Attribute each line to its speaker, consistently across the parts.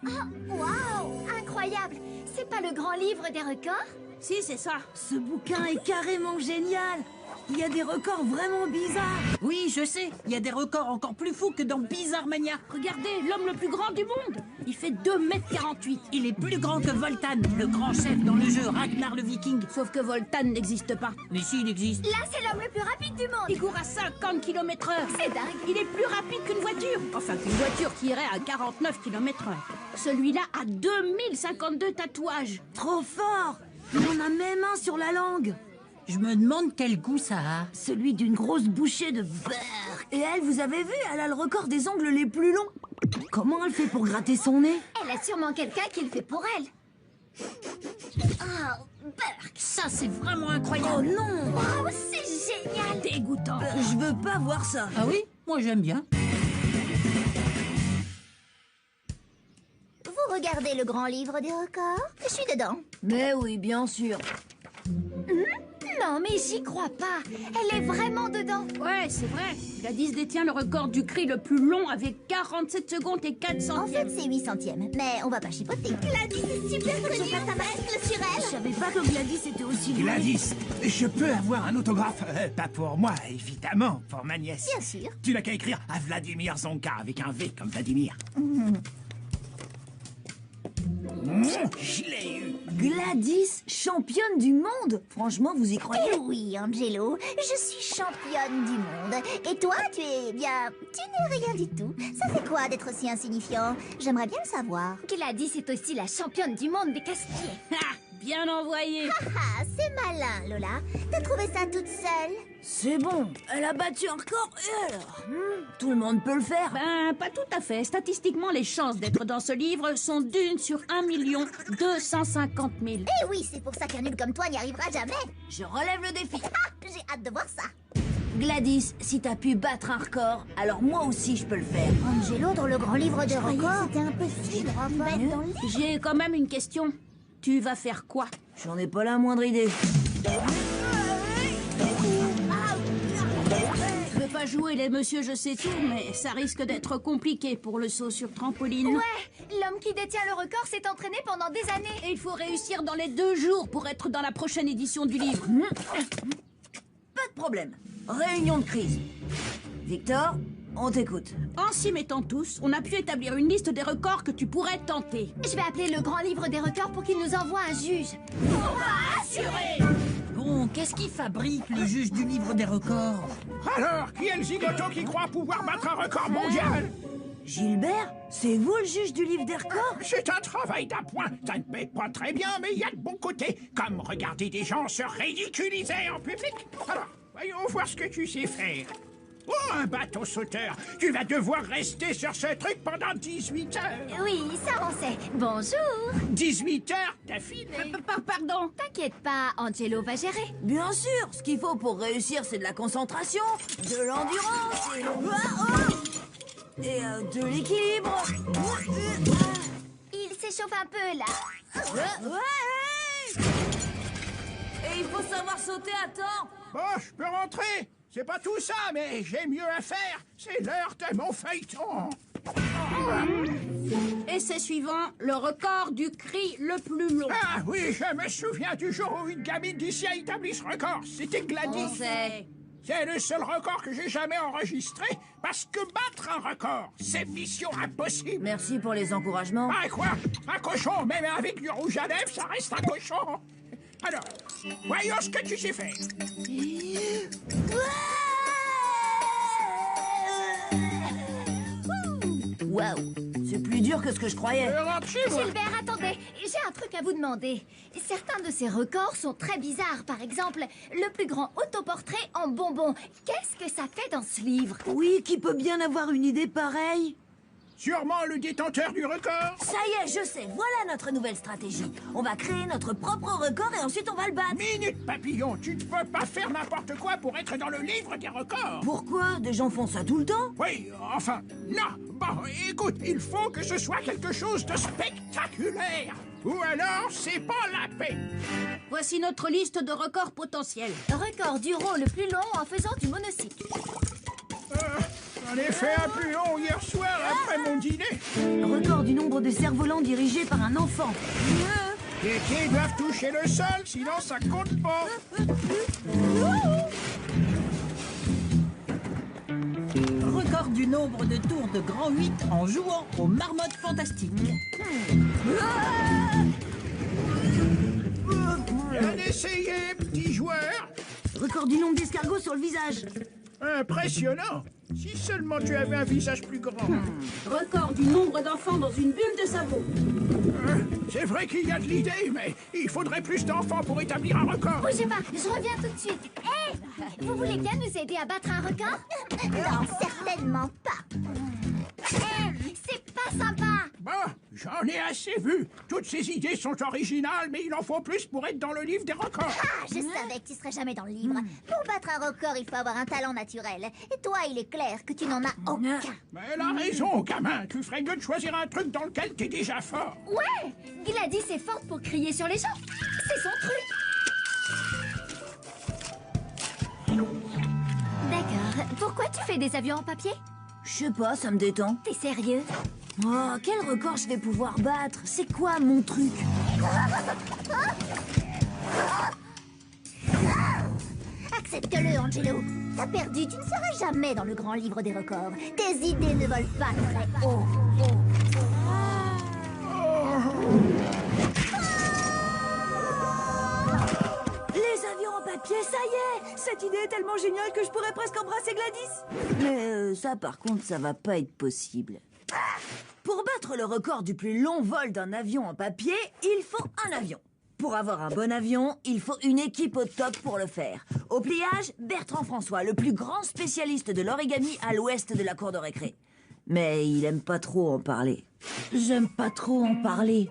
Speaker 1: Waouh, incroyable. C'est pas le grand livre des records?
Speaker 2: Si, c'est ça.
Speaker 3: Ce bouquin est carrément génial. Il y a des records vraiment bizarres.
Speaker 4: Oui, je sais. Il y a des records encore plus fous que dans Bizarre Mania.
Speaker 2: Regardez, l'homme le plus grand du monde. Il fait 2,48 m.
Speaker 4: Il est plus grand que Voltan, le grand chef dans le jeu Ragnar le Viking.
Speaker 2: Sauf que Voltan n'existe pas.
Speaker 4: Mais si, il existe.
Speaker 1: Là, c'est l'homme le plus rapide du monde.
Speaker 2: Il court à 50 km/h.
Speaker 1: C'est dingue.
Speaker 2: Il est plus rapide qu'une voiture. Enfin, qu'une voiture qui irait à 49 km/h. Celui-là a 2052 tatouages.
Speaker 3: Trop fort. Il en a même un sur la langue.
Speaker 4: Je me demande quel goût ça a.
Speaker 3: Celui d'une grosse bouchée de beurre. Et elle, vous avez vu, elle a le record des ongles les plus longs. Comment elle fait pour gratter son nez?
Speaker 1: Elle a sûrement quelqu'un qui le fait pour elle. Oh, Burk.
Speaker 4: Ça, c'est vraiment incroyable.
Speaker 3: Oh non.
Speaker 1: Oh, c'est génial.
Speaker 2: Dégoûtant.
Speaker 3: Je veux pas voir ça.
Speaker 4: Ah oui? Moi, j'aime bien.
Speaker 1: Vous regardez le grand livre des records? Je suis dedans.
Speaker 3: Mais oui, bien sûr.
Speaker 1: Non, mais j'y crois pas. Elle est vraiment dedans.
Speaker 2: Ouais, c'est vrai. Gladys détient le record du cri le plus long avec 47 secondes et 4
Speaker 1: En
Speaker 2: centièmes.
Speaker 1: fait, c'est 8 centièmes. Mais on va pas chipoter. Gladys est super connue. Je passe un masque sur
Speaker 3: Je
Speaker 1: elle.
Speaker 3: savais pas que Gladys était aussi douée.
Speaker 5: Gladys, je peux avoir un autographe? Pas pour moi, évidemment, pour ma nièce.
Speaker 1: Bien sûr.
Speaker 5: Tu n'as qu'à écrire à Vladimir Zonka avec un V comme Vladimir. Je l'ai eu.
Speaker 3: Gladys, championne du monde. Franchement, vous y croyez?
Speaker 1: Eh oui, Angelo, je suis championne du monde. Et toi, tu es bien... Tu n'es rien du tout. Ça fait quoi d'être aussi insignifiant? J'aimerais bien le savoir. Gladys est aussi la championne du monde des casse-pieds.
Speaker 2: Ah, bien envoyé.
Speaker 1: Ah, c'est malin, Lola. T'as trouvé ça toute seule?
Speaker 3: C'est bon, elle a battu un record. Et alors tout le monde peut le faire.
Speaker 2: Ben, pas tout à fait. Statistiquement, les chances d'être dans ce livre sont d'1 sur 1 250 000.
Speaker 1: Eh oui, c'est pour ça qu'un nul comme toi n'y arrivera jamais.
Speaker 3: Je relève le défi.
Speaker 1: Ah, j'ai hâte de voir ça.
Speaker 3: Gladys, si t'as pu battre un record, alors moi aussi je peux le faire.
Speaker 1: Angelo, dans le grand livre des records, c'était impossible. Mettre dans le livre.
Speaker 2: J'ai quand même une question. Tu vas faire quoi?
Speaker 3: J'en ai pas la moindre idée.
Speaker 2: Je veux pas jouer les monsieur je sais tout, mais ça risque d'être compliqué pour le saut sur trampoline.
Speaker 1: Ouais, l'homme qui détient le record s'est entraîné pendant des années.
Speaker 2: Et il faut réussir dans les 2 jours pour être dans la prochaine édition du livre.
Speaker 3: Pas de problème. Réunion de crise. Victor, on t'écoute.
Speaker 2: En s'y mettant tous, on a pu établir une liste des records que tu pourrais tenter.
Speaker 1: Je vais appeler le grand livre des records pour qu'il nous envoie un juge.
Speaker 4: Bon, qu'est-ce qui fabrique le juge du livre des records?
Speaker 5: Alors, qui est le zigoto qui croit pouvoir battre un record mondial?
Speaker 3: Gilbert, c'est vous le juge du livre des records?
Speaker 5: C'est un travail d'appoint. Ça ne paie pas très bien, mais il y a de bons côtés. Comme regarder des gens se ridiculiser en public. Alors, voyons voir ce que tu sais faire. Oh, un bateau sauteur. Tu vas devoir rester sur ce truc pendant 18 heures.
Speaker 1: Oui, ça on sait. Bonjour.
Speaker 5: 18 heures d'affilée.
Speaker 2: Pardon.
Speaker 1: T'inquiète pas, Angelo va gérer.
Speaker 3: Bien sûr, ce qu'il faut pour réussir, c'est de la concentration, de l'endurance et de l'équilibre.
Speaker 1: Il s'échauffe un peu là.
Speaker 3: Et il faut savoir sauter à temps.
Speaker 5: Bon, je peux rentrer. C'est pas tout ça, mais j'ai mieux à faire. C'est l'heure de mon feuilleton.
Speaker 2: Essai suivant, le record du cri le plus long.
Speaker 5: Ah oui, je me souviens du jour où une gamine d'ici a établi ce record. C'était Gladys.
Speaker 2: C'est...
Speaker 5: C'est le seul record que j'ai jamais enregistré, parce que battre un record, c'est mission impossible.
Speaker 3: Merci pour les encouragements.
Speaker 5: Ah quoi? Un cochon, même avec du rouge à lèvres, ça reste un cochon. Alors, voyons ce que tu sais faire.
Speaker 3: Waouh, c'est plus dur que ce que je croyais.
Speaker 5: Rentre chez moi.
Speaker 1: Gilbert, attendez, j'ai un truc à vous demander. Certains de ces records sont très bizarres. Par exemple, le plus grand autoportrait en bonbons. Qu'est-ce que ça fait dans ce livre?
Speaker 3: Oui, qui peut bien avoir une idée pareille?
Speaker 5: Sûrement le détenteur du record.
Speaker 3: Ça y est, je sais, voilà notre nouvelle stratégie. On va créer notre propre record et ensuite on va le battre.
Speaker 5: Minute papillon, tu ne peux pas faire n'importe quoi pour être dans le livre des records.
Speaker 3: Pourquoi? Des gens font ça tout le temps?
Speaker 5: Oui, enfin, non. Bon, écoute, il faut que ce soit quelque chose de spectaculaire. Ou alors, c'est pas la peine.
Speaker 2: Voici notre liste de records potentiels.
Speaker 1: Record du rôle le plus long en faisant du monocycle.
Speaker 5: J'en ai fait un plus long hier soir après mon dîner.
Speaker 3: Record du nombre de cerfs-volants dirigés par un enfant.
Speaker 5: Les pieds doivent toucher le sol, sinon ça compte pas.
Speaker 4: Record du nombre de tours de grand 8 en jouant aux marmottes fantastiques.
Speaker 5: Bien essayé, petit joueur.
Speaker 3: Record du nombre d'escargots sur le visage.
Speaker 5: Impressionnant. Si seulement tu avais un visage plus grand.
Speaker 2: Record du nombre d'enfants dans une bulle de savon.
Speaker 5: C'est vrai qu'il y a de l'idée, mais il faudrait plus d'enfants pour établir un record.
Speaker 1: Bougez pas, je reviens tout de suite. Hé, vous voulez bien nous aider à battre un record? Non, certainement pas. C'est pas sympa.
Speaker 5: Bon, j'en ai assez vu. Toutes ces idées sont originales, mais il en faut plus pour être dans le livre des records.
Speaker 1: Ah, je savais que tu serais jamais dans le livre. Pour battre un record, il faut avoir un talent naturel. Et toi, il est clair que tu n'en as aucun.
Speaker 5: Mais elle a raison, gamin. Tu ferais mieux de choisir un truc dans lequel t'es déjà fort.
Speaker 1: Ouais, Gladys est forte pour crier sur les gens. C'est son truc. D'accord. Pourquoi tu fais des avions en papier?
Speaker 3: Je sais pas, ça me détend.
Speaker 1: T'es sérieux?
Speaker 3: Oh, quel record je vais pouvoir battre? C'est quoi mon truc?
Speaker 1: Accepte-le, Angelo. T'as perdu, tu ne seras jamais dans le grand livre des records. Tes idées ne volent pas très haut.
Speaker 3: Les avions en papier, ça y est! Cette idée est tellement géniale que je pourrais presque embrasser Gladys. Mais ça, par contre, ça va pas être possible. Pour battre le record du plus long vol d'un avion en papier, il faut un avion. Pour avoir un bon avion, il faut une équipe au top pour le faire. Au pliage, Bertrand François, le plus grand spécialiste de l'origami à l'ouest de la cour de récré. Mais il aime pas trop en parler. J'aime pas trop en parler.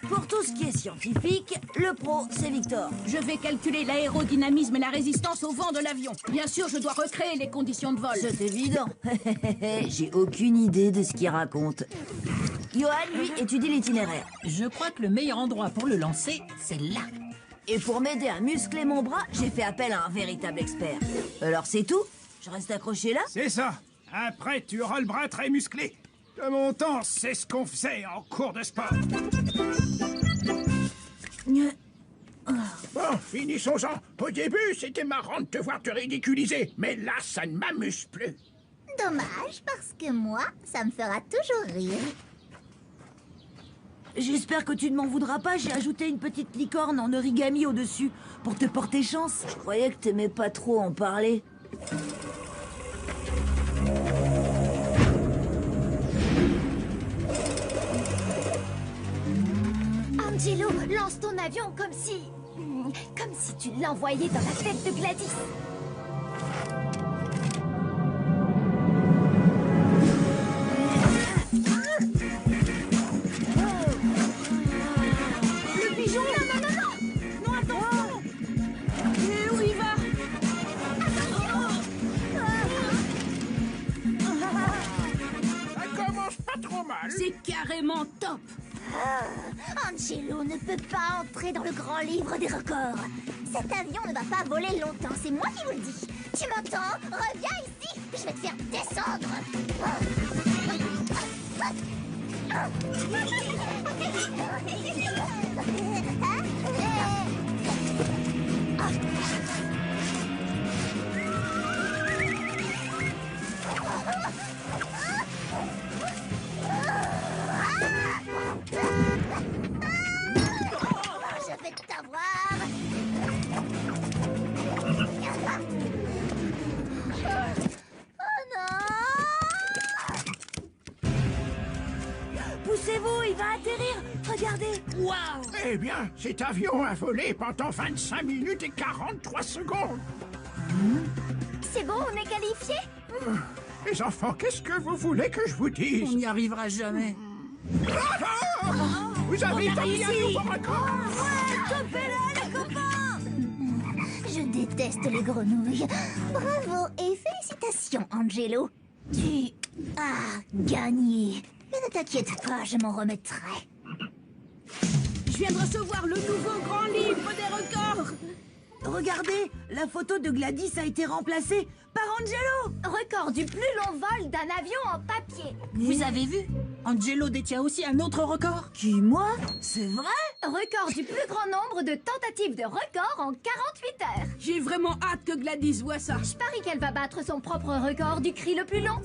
Speaker 3: Pour tout ce qui est scientifique, le pro, c'est Victor.
Speaker 2: Je vais calculer l'aérodynamisme et la résistance au vent de l'avion. Bien sûr, je dois recréer les conditions de vol.
Speaker 3: C'est évident. J'ai aucune idée de ce qu'il raconte. Johan, lui, étudie l'itinéraire.
Speaker 4: Je crois que le meilleur endroit pour le lancer, c'est là.
Speaker 3: Et pour m'aider à muscler mon bras, j'ai fait appel à un véritable expert. Alors c'est tout? Je reste accroché là?
Speaker 5: C'est ça. Après, tu auras le bras très musclé. De mon temps, c'est ce qu'on faisait en cours de sport. Bon, finissons-en. Au début, c'était marrant de te voir te ridiculiser. Mais là, ça ne m'amuse plus.
Speaker 1: Dommage, parce que moi, ça me fera toujours rire.
Speaker 3: J'espère que tu ne m'en voudras pas, j'ai ajouté une petite licorne en origami au-dessus pour te porter chance. Je croyais que t'aimais pas trop en parler.
Speaker 1: Angelo, lance ton avion comme si tu l'envoyais dans la tête de Gladys.
Speaker 2: Le pigeon! Non, attention! Et où il va?
Speaker 5: Ça commence pas trop mal.
Speaker 2: C'est carrément top!
Speaker 1: Angelo ne peut pas entrer dans le grand livre des records. Cet avion ne va pas voler longtemps, c'est moi qui vous le dis. Tu m'entends? Reviens ici, je vais te faire descendre. Je vais t'avoir. Oh non!
Speaker 3: Poussez-vous, il va atterrir. Regardez.
Speaker 4: Waouh!
Speaker 5: Eh bien, cet avion a volé pendant 25 minutes et 43 secondes.
Speaker 1: C'est bon, on est qualifié?
Speaker 5: Les enfants, qu'est-ce que vous voulez que je vous
Speaker 4: On
Speaker 5: dise?
Speaker 4: n'y arrivera jamais.
Speaker 5: Bravo! Vous avez établi un nouveau record.
Speaker 3: Topez-le, les copains.
Speaker 1: Je déteste les grenouilles. Bravo et félicitations, Angelo. Tu as gagné. Mais ne t'inquiète pas, je m'en remettrai.
Speaker 2: Je viens de recevoir le nouveau grand livre des records!
Speaker 3: Regardez, la photo de Gladys a été remplacée par Angelo!
Speaker 1: Record du plus long vol d'un avion en papier.
Speaker 2: Vous avez vu?
Speaker 4: Angelo détient aussi un autre record.
Speaker 3: Qui, moi? C'est vrai?
Speaker 1: Record du plus grand nombre de tentatives de record en 48 heures.
Speaker 2: J'ai vraiment hâte que Gladys voit ça.
Speaker 1: Je parie qu'elle va battre son propre record du cri le plus long.